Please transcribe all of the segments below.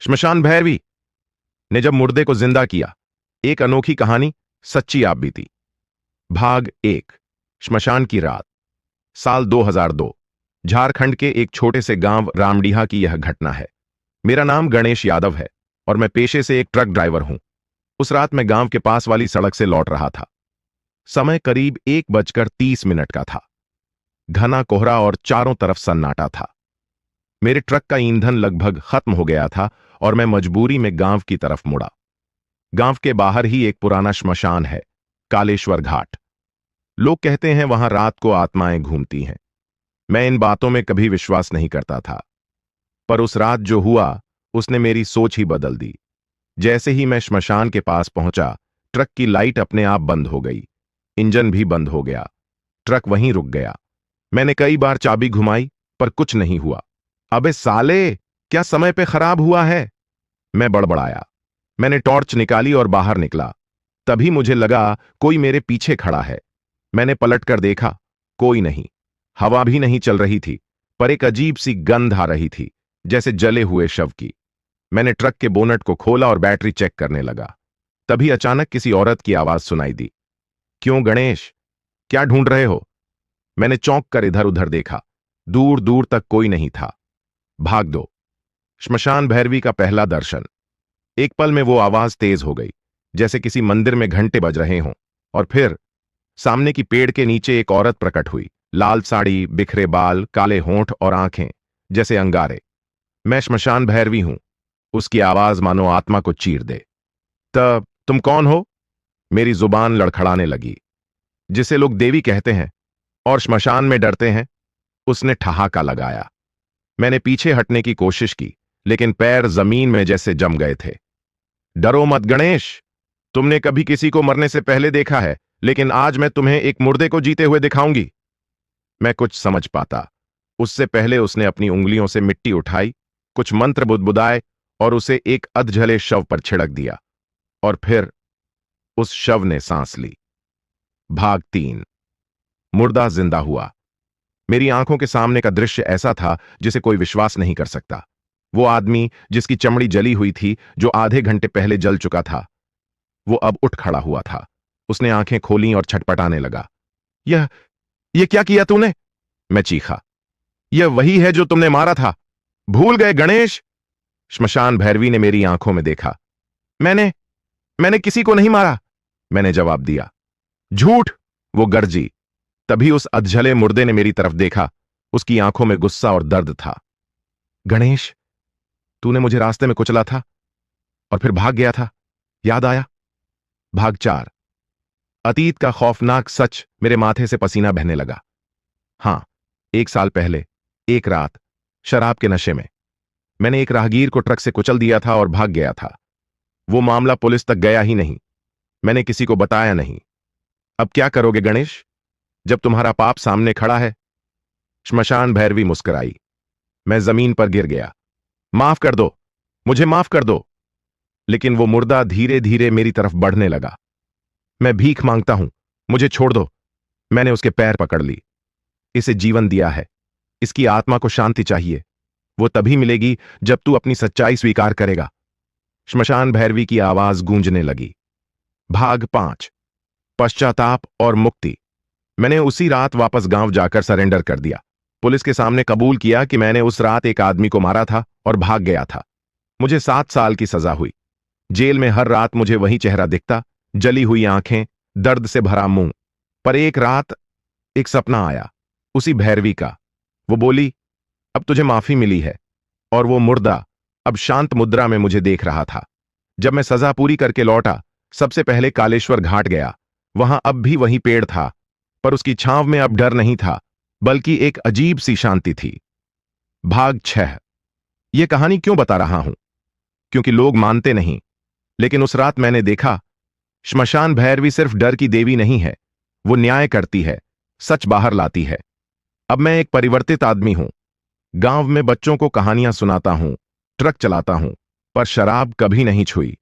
श्मशान भैरवी ने जब मुर्दे को जिंदा किया, एक अनोखी कहानी सच्ची आप बीती। भाग एक। श्मशान की रात। साल 2002। झारखंड के एक छोटे से गांव रामडीहा की यह घटना है। मेरा नाम गणेश यादव है और मैं पेशे से एक ट्रक ड्राइवर हूं। उस रात मैं गांव के पास वाली सड़क से लौट रहा था। समय करीब 1:30 का था। घना कोहरा और चारों तरफ सन्नाटा था। मेरे ट्रक का ईंधन लगभग खत्म हो गया था और मैं मजबूरी में गांव की तरफ मुड़ा। गांव के बाहर ही एक पुराना श्मशान है, कालेश्वर घाट। लोग कहते हैं वहां रात को आत्माएं घूमती हैं। मैं इन बातों में कभी विश्वास नहीं करता था, पर उस रात जो हुआ उसने मेरी सोच ही बदल दी। जैसे ही मैं श्मशान के पास पहुंचा, ट्रक की लाइट अपने आप बंद हो गई, इंजन भी बंद हो गया, ट्रक वहीं रुक गया। मैंने कई बार चाबी घुमाई पर कुछ नहीं हुआ। अबे साले, क्या समय पे खराब हुआ है? मैं बड़बड़ाया। मैंने टॉर्च निकाली और बाहर निकला। तभी मुझे लगा कोई मेरे पीछे खड़ा है। मैंने पलटकर देखा, कोई नहीं। हवा भी नहीं चल रही थी, पर एक अजीब सी गंध आ रही थी, जैसे जले हुए शव की। मैंने ट्रक के बोनट को खोला और बैटरी चेक करने लगा। तभी अचानक किसी औरत की आवाज सुनाई दी। क्यों गणेश, क्या ढूंढ रहे हो? मैंने चौंक कर इधर उधर देखा। दूर दूर तक कोई नहीं था। भाग दो। श्मशान भैरवी का पहला दर्शन। एक पल में वो आवाज तेज हो गई, जैसे किसी मंदिर में घंटे बज रहे हों। और फिर सामने की पेड़ के नीचे एक औरत प्रकट हुई। लाल साड़ी, बिखरे बाल, काले होंठ और आंखें जैसे अंगारे। मैं श्मशान भैरवी हूं। उसकी आवाज मानो आत्मा को चीर दे। तब तुम कौन हो? मेरी जुबान लड़खड़ाने लगी। जिसे लोग देवी कहते हैं और श्मशान में डरते हैं, उसने ठहाका लगाया। मैंने पीछे हटने की कोशिश की, लेकिन पैर जमीन में जैसे जम गए थे। डरो मत गणेश, तुमने कभी किसी को मरने से पहले देखा है, लेकिन आज मैं तुम्हें एक मुर्दे को जीते हुए दिखाऊंगी। मैं कुछ समझ पाता उससे पहले उसने अपनी उंगलियों से मिट्टी उठाई, कुछ मंत्र बुदबुदाए और उसे एक अधजले शव पर छिड़क दिया। और फिर उस शव ने सांस ली। भाग 3। मुर्दा जिंदा हुआ। मेरी आंखों के सामने का दृश्य ऐसा था जिसे कोई विश्वास नहीं कर सकता। वो आदमी जिसकी चमड़ी जली हुई थी, जो आधे घंटे पहले जल चुका था, वो अब उठ खड़ा हुआ था। उसने आंखें खोलीं और छटपटाने लगा। यह क्या किया तूने? मैं चीखा। यह वही है जो तुमने मारा था। भूल गए गणेश? श्मशान भैरवी ने मेरी आंखों में देखा। मैंने किसी को नहीं मारा, मैंने जवाब दिया। झूठ, वो गर्जी। तभी उस अधजले मुर्दे ने मेरी तरफ देखा। उसकी आंखों में गुस्सा और दर्द था। गणेश, तूने मुझे रास्ते में कुचला था और फिर भाग गया था, याद आया? भाग 4। अतीत का खौफनाक सच। मेरे माथे से पसीना बहने लगा। हां, 1 साल पहले एक रात, शराब के नशे में, मैंने एक राहगीर को ट्रक से कुचल दिया था और भाग गया था। वो मामला पुलिस तक गया ही नहीं। मैंने किसी को बताया नहीं। अब क्या करोगे गणेश, जब तुम्हारा पाप सामने खड़ा है? श्मशान भैरवी मुस्कुराई। मैं जमीन पर गिर गया। माफ कर दो, मुझे माफ कर दो। लेकिन वो मुर्दा धीरे धीरे मेरी तरफ बढ़ने लगा। मैं भीख मांगता हूं, मुझे छोड़ दो। मैंने उसके पैर पकड़ ली। इसे जीवन दिया है, इसकी आत्मा को शांति चाहिए। वो तभी मिलेगी जब तू अपनी सच्चाई स्वीकार करेगा। श्मशान भैरवी की आवाज गूंजने लगी। भाग 5। पश्चाताप और मुक्ति। मैंने उसी रात वापस गांव जाकर सरेंडर कर दिया। पुलिस के सामने कबूल किया कि मैंने उस रात एक आदमी को मारा था और भाग गया था। मुझे 7 साल की सजा हुई। जेल में हर रात मुझे वही चेहरा दिखता, जली हुई आंखें, दर्द से भरा मुंह। पर एक रात एक सपना आया, उसी भैरवी का। वो बोली, अब तुझे माफी मिली है। और वो मुर्दा अब शांत मुद्रा में मुझे देख रहा था। जब मैं सजा पूरी करके लौटा, सबसे पहले कालेश्वर घाट गया। वहां अब भी वही पेड़ था, पर उसकी छांव में अब डर नहीं था, बल्कि एक अजीब सी शांति थी। भाग 6। यह कहानी क्यों बता रहा हूं? क्योंकि लोग मानते नहीं, लेकिन उस रात मैंने देखा, श्मशान भैरवी सिर्फ डर की देवी नहीं है, वो न्याय करती है, सच बाहर लाती है। अब मैं एक परिवर्तित आदमी हूं। गांव में बच्चों को कहानियां सुनाता हूं, ट्रक चलाता हूं, पर शराब कभी नहीं छुई।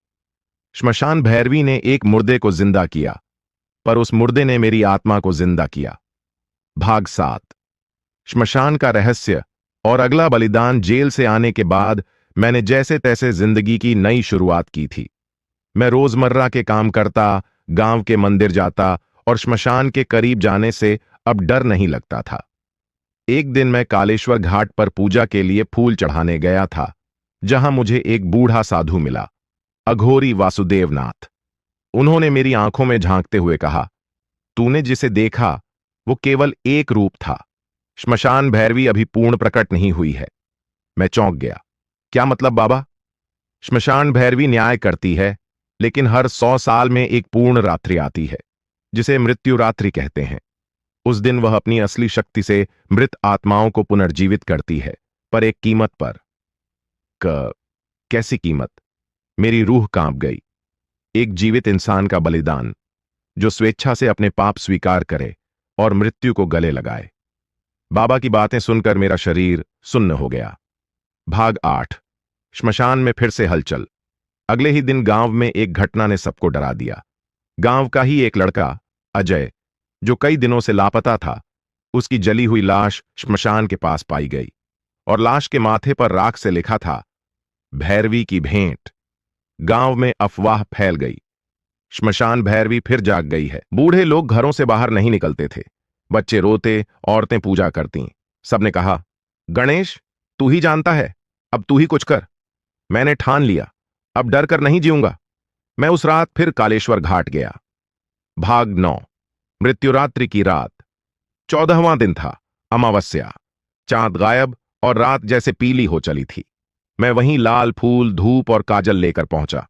श्मशान भैरवी ने एक मुर्दे को जिंदा किया, पर उस मुर्दे ने मेरी आत्मा को जिंदा किया। भाग 7। श्मशान का रहस्य और अगला बलिदान। जेल से आने के बाद मैंने जैसे तैसे जिंदगी की नई शुरुआत की थी। मैं रोजमर्रा के काम करता, गांव के मंदिर जाता और श्मशान के करीब जाने से अब डर नहीं लगता था। एक दिन मैं कालेश्वर घाट पर पूजा के लिए फूल चढ़ाने गया था, जहां मुझे एक बूढ़ा साधु मिला, अघोरी वासुदेवनाथ। उन्होंने मेरी आंखों में झांकते हुए कहा, तूने जिसे देखा वो केवल एक रूप था। श्मशान भैरवी अभी पूर्ण प्रकट नहीं हुई है। मैं चौंक गया। क्या मतलब बाबा? श्मशान भैरवी न्याय करती है, लेकिन हर 100 साल में एक पूर्ण रात्रि आती है, जिसे मृत्यु रात्रि कहते हैं। उस दिन वह अपनी असली शक्ति से मृत आत्माओं को पुनर्जीवित करती है, पर एक कीमत पर। कैसी कीमत? मेरी रूह कांप गई। एक जीवित इंसान का बलिदान, जो स्वेच्छा से अपने पाप स्वीकार करे और मृत्यु को गले लगाए। बाबा की बातें सुनकर मेरा शरीर सुन्न हो गया। भाग 8। श्मशान में फिर से हलचल। अगले ही दिन गांव में एक घटना ने सबको डरा दिया। गांव का ही एक लड़का, अजय, जो कई दिनों से लापता था, उसकी जली हुई लाश श्मशान के पास पाई गई और लाश के माथे पर राख से लिखा था, भैरवी की भेंट। गांव में अफवाह फैल गई। श्मशान भैरवी फिर जाग गई है। बूढ़े लोग घरों से बाहर नहीं निकलते थे। बच्चे रोते, औरतें पूजा करती। सबने कहा, गणेश, तू ही जानता है, अब तू ही कुछ कर। मैंने ठान लिया, अब डर कर नहीं जीऊंगा। मैं उस रात फिर कालेश्वर घाट गया। भाग 9। मृत्युरात्रि की रात। 14वां दिन था, अमावस्या। चांद गायब और रात जैसे पीली हो चली थी। मैं वहीं लाल फूल, धूप और काजल लेकर पहुंचा।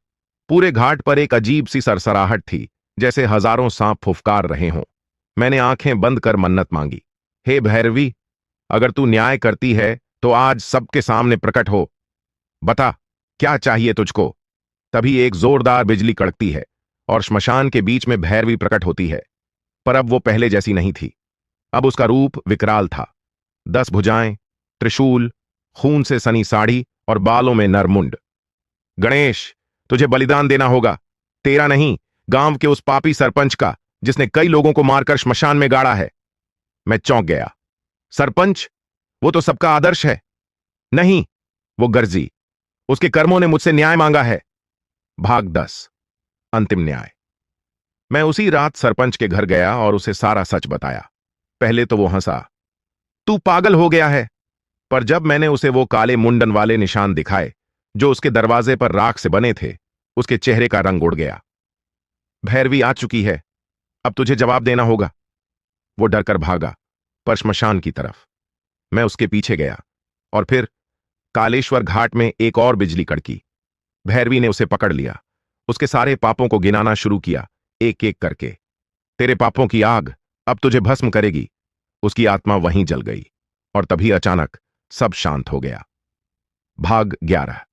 पूरे घाट पर एक अजीब सी सरसराहट थी, जैसे हजारों सांप फुफकार रहे हों। मैंने आंखें बंद कर मन्नत मांगी, हे भैरवी, अगर तू न्याय करती है तो आज सबके सामने प्रकट हो। बता, क्या चाहिए तुझको? तभी एक जोरदार बिजली कड़कती है और श्मशान के बीच में भैरवी प्रकट होती है। पर अब वो पहले जैसी नहीं थी। अब उसका रूप विकराल था। 10 भुजाएं, त्रिशूल, खून से सनी साड़ी और बालों में नरमुंड। गणेश, तुझे बलिदान देना होगा। तेरा नहीं, गांव के उस पापी सरपंच का, जिसने कई लोगों को मारकर श्मशान में गाड़ा है। मैं चौंक गया। सरपंच? वो तो सबका आदर्श है। नहीं, वो गर्जी। उसके कर्मों ने मुझसे न्याय मांगा है। भाग 10। अंतिम न्याय। मैं उसी रात सरपंच के घर गया और उसे सारा सच बताया। पहले तो वो हंसा, तू पागल हो गया है। पर जब मैंने उसे वो काले मुंडन वाले निशान दिखाए, जो उसके दरवाजे पर राख से बने थे, उसके चेहरे का रंग उड़ गया। भैरवी आ चुकी है, अब तुझे जवाब देना होगा। वो डरकर भागा, पर श्मशान की तरफ। मैं उसके पीछे गया और फिर कालेश्वर घाट में एक और बिजली कड़की। भैरवी ने उसे पकड़ लिया, उसके सारे पापों को गिनाना शुरू किया, एक एक करके। तेरे पापों की आग अब तुझे भस्म करेगी। उसकी आत्मा वहीं जल गई और तभी अचानक सब शांत हो गया। भाग 11।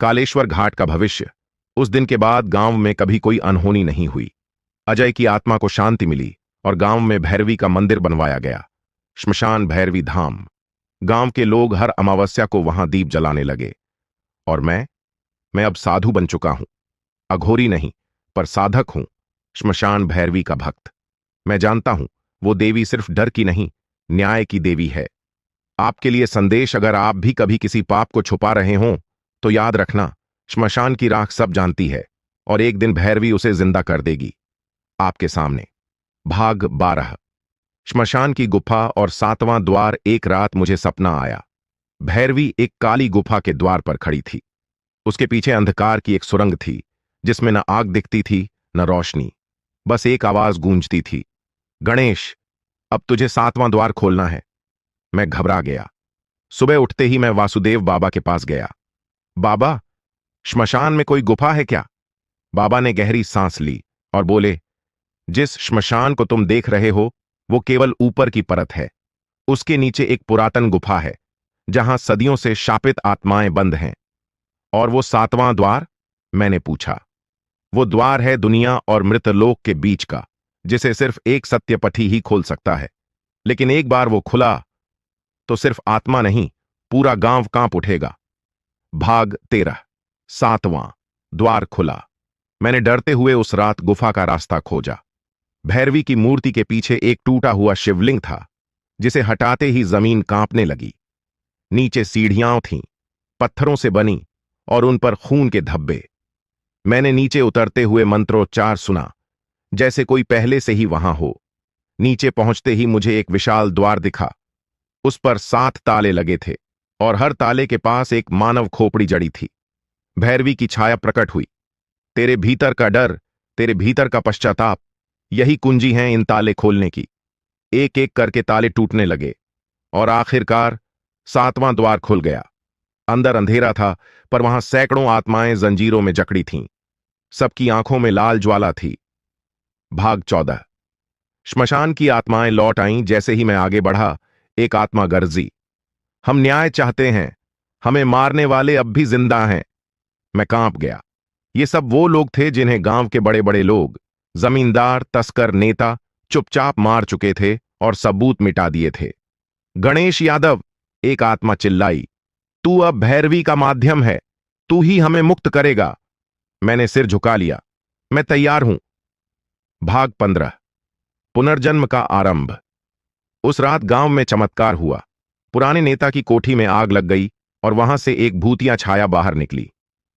कालेश्वर घाट का भविष्य। उस दिन के बाद गांव में कभी कोई अनहोनी नहीं हुई। अजय की आत्मा को शांति मिली और गांव में भैरवी का मंदिर बनवाया गया, श्मशान भैरवी धाम। गांव के लोग हर अमावस्या को वहां दीप जलाने लगे। और मैं अब साधु बन चुका हूं। अघोरी नहीं, पर साधक हूं, श्मशान भैरवी का भक्त। मैं जानता हूं, वो देवी सिर्फ डर की नहीं, न्याय की देवी है। आपके लिए संदेश, अगर आप भी कभी किसी पाप को छुपा रहे हों, तो याद रखना, श्मशान की राख सब जानती है और एक दिन भैरवी उसे जिंदा कर देगी आपके सामने। भाग 12। श्मशान की गुफा और 7वां द्वार। एक रात मुझे सपना आया। भैरवी एक काली गुफा के द्वार पर खड़ी थी। उसके पीछे अंधकार की एक सुरंग थी, जिसमें न आग दिखती थी न रोशनी। बस एक आवाज गूंजती थी, गणेश, अब तुझे 7वां द्वार खोलना है। मैं घबरा गया। सुबह उठते ही मैं वासुदेव बाबा के पास गया। बाबा, श्मशान में कोई गुफा है क्या? बाबा ने गहरी सांस ली और बोले, जिस श्मशान को तुम देख रहे हो, वो केवल ऊपर की परत है। उसके नीचे एक पुरातन गुफा है, जहां सदियों से शापित आत्माएं बंद हैं। और वो 7वां द्वार? मैंने पूछा। वो द्वार है दुनिया और मृतलोक के बीच का, जिसे सिर्फ एक सत्यपथी ही खोल सकता है। लेकिन एक बार वो खुला तो सिर्फ आत्मा नहीं, पूरा गांव कांप उठेगा। भाग 13। 7वां द्वार खुला। मैंने डरते हुए उस रात गुफा का रास्ता खोजा। भैरवी की मूर्ति के पीछे एक टूटा हुआ शिवलिंग था, जिसे हटाते ही जमीन कांपने लगी। नीचे सीढ़ियां थीं, पत्थरों से बनी, और उन पर खून के धब्बे। मैंने नीचे उतरते हुए मंत्रोच्चार सुना, जैसे कोई पहले से ही वहां हो। नीचे पहुंचते ही मुझे एक विशाल द्वार दिखा। उस पर 7 ताले लगे थे और हर ताले के पास एक मानव खोपड़ी जड़ी थी। भैरवी की छाया प्रकट हुई। तेरे भीतर का डर, तेरे भीतर का पश्चाताप, यही कुंजी है इन ताले खोलने की। एक एक करके ताले टूटने लगे और आखिरकार 7वां द्वार खुल गया। अंदर अंधेरा था, पर वहां सैकड़ों आत्माएं जंजीरों में जकड़ी थीं। सबकी आंखों में लाल ज्वाला थी। भाग 14। श्मशान की आत्माएं लौट आईं। जैसे ही मैं आगे बढ़ा, एक आत्मा गरजी, हम न्याय चाहते हैं, हमें मारने वाले अब भी जिंदा हैं। मैं कांप गया। ये सब वो लोग थे जिन्हें गांव के बड़े बड़े लोग, जमींदार, तस्कर, नेता चुपचाप मार चुके थे और सबूत मिटा दिए थे। गणेश यादव, एक आत्मा चिल्लाई, तू अब भैरवी का माध्यम है, तू ही हमें मुक्त करेगा। मैंने सिर झुका लिया। मैं तैयार हूं। भाग 15। पुनर्जन्म का आरंभ। उस रात गांव में चमत्कार हुआ। पुराने नेता की कोठी में आग लग गई और वहां से एक भूतिया छाया बाहर निकली।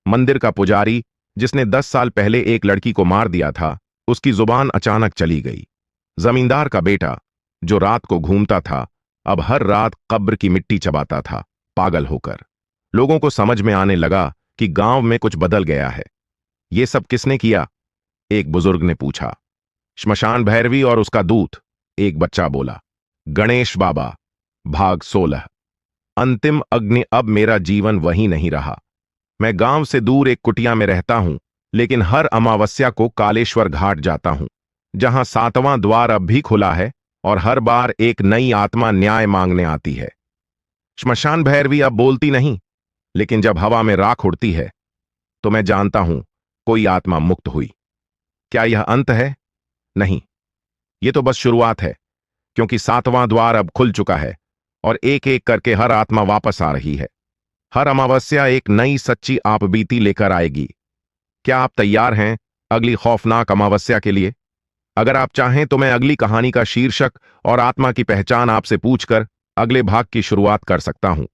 मंदिर का पुजारी, जिसने 10 साल पहले एक लड़की को मार दिया था, उसकी जुबान अचानक चली गई। जमींदार का बेटा, जो रात को घूमता था, अब हर रात कब्र की मिट्टी चबाता था, पागल होकर। लोगों को समझ में आने लगा कि गांव में कुछ बदल गया है। ये सब किसने किया? एक बुजुर्ग ने पूछा। श्मशान भैरवी और उसका दूत, एक बच्चा बोला। गणेश बाबा। भाग 16। अंतिम अग्नि। अब मेरा जीवन वही नहीं रहा। मैं गांव से दूर एक कुटिया में रहता हूं, लेकिन हर अमावस्या को कालेश्वर घाट जाता हूं, जहां 7वां द्वार अब भी खुला है और हर बार एक नई आत्मा न्याय मांगने आती है। श्मशान भैरवी अब बोलती नहीं, लेकिन जब हवा में राख उड़ती है तो मैं जानता हूं कोई आत्मा मुक्त हुई। क्या यह अंत है? नहीं, यह तो बस शुरुआत है, क्योंकि 7वां द्वार अब खुल चुका है और एक एक करके हर आत्मा वापस आ रही है। हर अमावस्या एक नई सच्ची आपबीती लेकर आएगी। क्या आप तैयार हैं अगली खौफनाक अमावस्या के लिए? अगर आप चाहें तो मैं अगली कहानी का शीर्षक और आत्मा की पहचान आपसे पूछकर अगले भाग की शुरुआत कर सकता हूं।